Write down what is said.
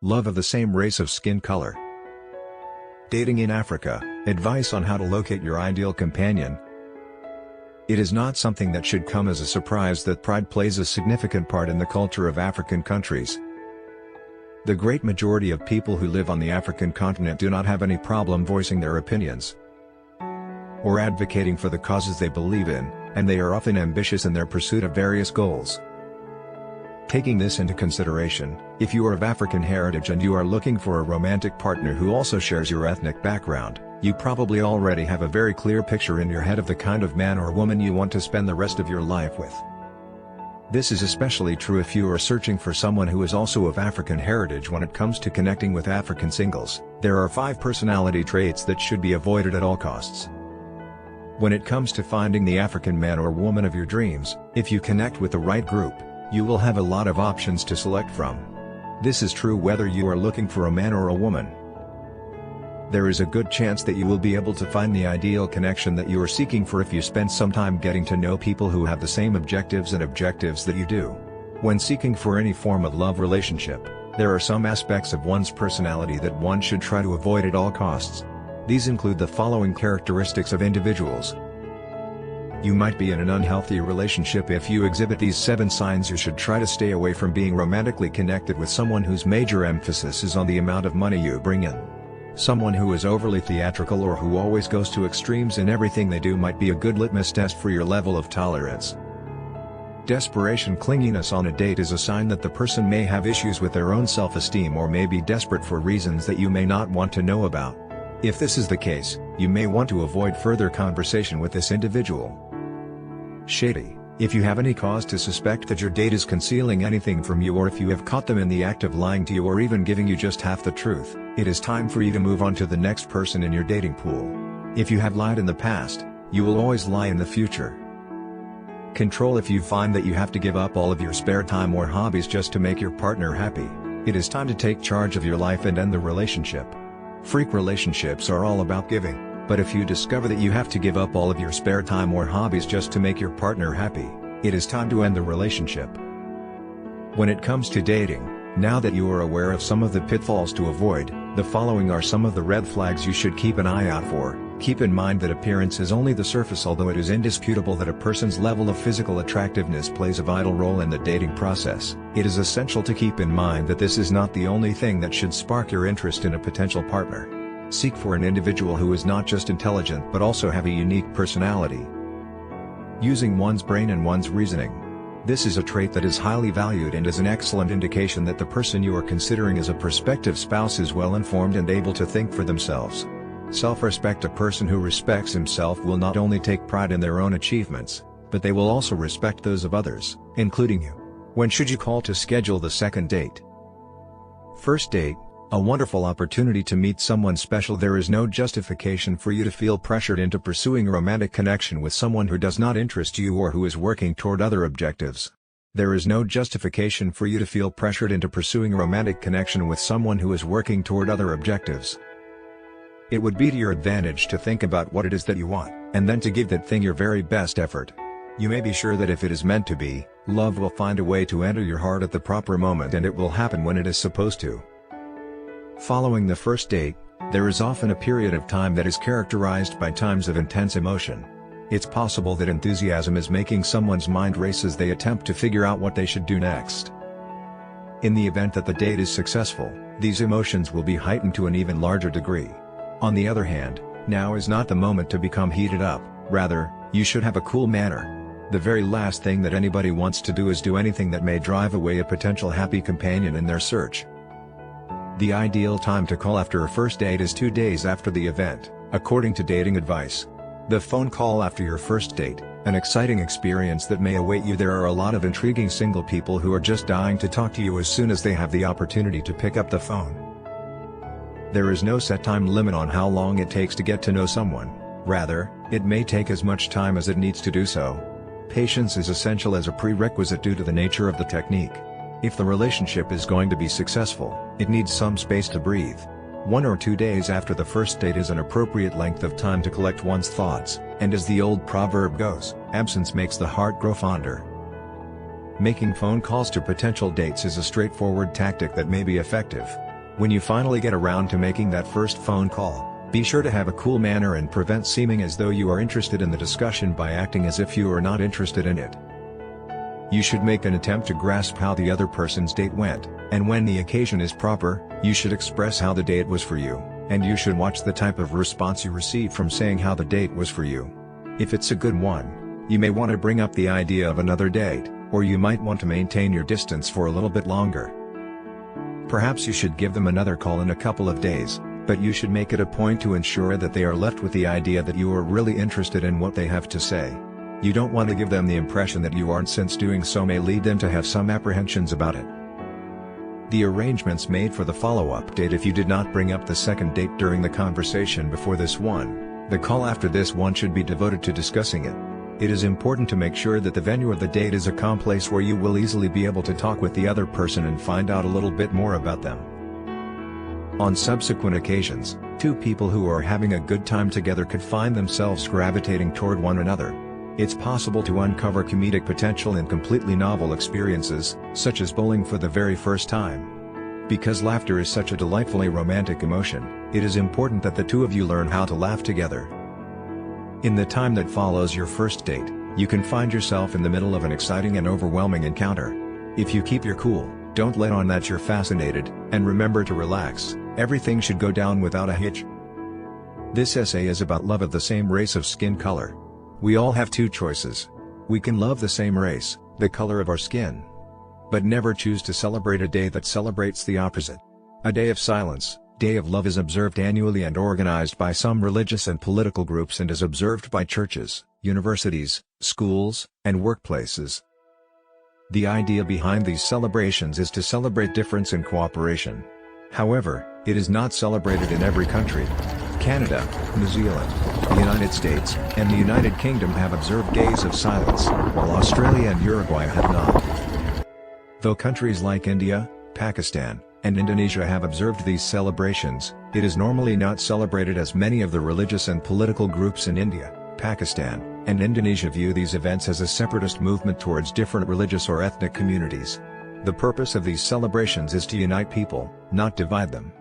Love of the same race of skin color. Dating in Africa, advice on how to locate your ideal companion. It is not something that should come as a surprise that pride plays a significant part in the culture of African countries. The great majority of people who live on the African continent do not have any problem voicing their opinions or advocating for the causes they believe in, and they are often ambitious in their pursuit of various goals. Taking this into consideration, if you are of African heritage and you are looking for a romantic partner who also shares your ethnic background, you probably already have a very clear picture in your head of the kind of man or woman you want to spend the rest of your life with. This is especially true if you are searching for someone who is also of African heritage. When it comes to connecting with African singles, there are 5 personality traits that should be avoided at all costs. When it comes to finding the African man or woman of your dreams, if you connect with the right group, you will have a lot of options to select from. This is true whether you are looking for a man or a woman. There is a good chance that you will be able to find the ideal connection that you are seeking for if you spend some time getting to know people who have the same objectives that you do. When seeking for any form of love relationship, there are some aspects of one's personality that one should try to avoid at all costs. These include the following characteristics of individuals. You might be in an unhealthy relationship if you exhibit these 7 signs. You should try to stay away from being romantically connected with someone whose major emphasis is on the amount of money you bring in. Someone who is overly theatrical or who always goes to extremes in everything they do might be a good litmus test for your level of tolerance. Desperation. Clinginess on a date is a sign that the person may have issues with their own self-esteem or may be desperate for reasons that you may not want to know about. If this is the case, you may want to avoid further conversation with this individual. Shady. If you have any cause to suspect that your date is concealing anything from you, or if you have caught them in the act of lying to you or even giving you just half the truth, it is time for you to move on to the next person in your dating pool. If you have lied in the past, you will always lie in the future. Control. If you find that you have to give up all of your spare time or hobbies just to make your partner happy, it is time to take charge of your life and end the relationship. Freak relationships are all about giving. But if you discover that you have to give up all of your spare time or hobbies just to make your partner happy, it is time to end the relationship. When it comes to dating, now that you are aware of some of the pitfalls to avoid, the following are some of the red flags you should keep an eye out for. Keep in mind that appearance is only the surface. Although it is indisputable that a person's level of physical attractiveness plays a vital role in the dating process, it is essential to keep in mind that this is not the only thing that should spark your interest in a potential partner. Seek for an individual who is not just intelligent but also have a unique personality. Using one's brain and one's reasoning. This is a trait that is highly valued and is an excellent indication that the person you are considering as a prospective spouse is well informed and able to think for themselves. Self-respect. A person who respects himself will not only take pride in their own achievements, but they will also respect those of others, including you. When should you call to schedule the second date? First date. A wonderful opportunity to meet someone special. There is no justification for you to feel pressured into pursuing a romantic connection with someone who does not interest you or who is working toward other objectives. There is no justification for you to feel pressured into pursuing a romantic connection with someone who is working toward other objectives. It would be to your advantage to think about what it is that you want, and then to give that thing your very best effort. You may be sure that if it is meant to be, love will find a way to enter your heart at the proper moment, and it will happen when it is supposed to. Following the first date, there is often a period of time that is characterized by times of intense emotion. It's possible that enthusiasm is making someone's mind race as they attempt to figure out what they should do next. In the event that the date is successful, these emotions will be heightened to an even larger degree. On the other hand, now is not the moment to become heated up. Rather, you should have a cool manner. The very last thing that anybody wants to do is do anything that may drive away a potential happy companion in their search. The ideal time to call after a first date is 2 days after the event, according to Dating Advice. The phone call after your first date, an exciting experience that may await you. There are a lot of intriguing single people who are just dying to talk to you as soon as they have the opportunity to pick up the phone. There is no set time limit on how long it takes to get to know someone. Rather, it may take as much time as it needs to do so. Patience is essential as a prerequisite due to the nature of the technique. If the relationship is going to be successful, it needs some space to breathe. 1 or 2 days after the first date is an appropriate length of time to collect one's thoughts, and as the old proverb goes, absence makes the heart grow fonder. Making phone calls to potential dates is a straightforward tactic that may be effective. When you finally get around to making that first phone call, be sure to have a cool manner and prevent seeming as though you are interested in the discussion by acting as if you are not interested in it. You should make an attempt to grasp how the other person's date went, and when the occasion is proper, you should express how the date was for you, and you should watch the type of response you receive from saying how the date was for you. If it's a good one, you may want to bring up the idea of another date, or you might want to maintain your distance for a little bit longer. Perhaps you should give them another call in a couple of days, but you should make it a point to ensure that they are left with the idea that you are really interested in what they have to say. You don't want to give them the impression that you aren't, since doing so may lead them to have some apprehensions about it. The arrangements made for the follow-up date. If you did not bring up the second date during the conversation before this one, the call after this one should be devoted to discussing it. It is important to make sure that the venue of the date is a calm place where you will easily be able to talk with the other person and find out a little bit more about them. On subsequent occasions, two people who are having a good time together could find themselves gravitating toward one another. It's possible to uncover comedic potential in completely novel experiences, such as bowling for the very first time. Because laughter is such a delightfully romantic emotion, it is important that the two of you learn how to laugh together. In the time that follows your first date, you can find yourself in the middle of an exciting and overwhelming encounter. If you keep your cool, don't let on that you're fascinated, and remember to relax, everything should go down without a hitch. This essay is about love of the same race of skin color. We all have two choices. We can love the same race, the color of our skin, but never choose to celebrate a day that celebrates the opposite. A day of silence, Day of Love, is observed annually and organized by some religious and political groups and is observed by churches, universities, schools, and workplaces. The idea behind these celebrations is to celebrate difference and cooperation. However, it is not celebrated in every country. Canada, New Zealand, the United States, and the United Kingdom have observed days of silence, while Australia and Uruguay have not. Though countries like India, Pakistan, and Indonesia have observed these celebrations, it is normally not celebrated, as many of the religious and political groups in India, Pakistan, and Indonesia view these events as a separatist movement towards different religious or ethnic communities. The purpose of these celebrations is to unite people, not divide them.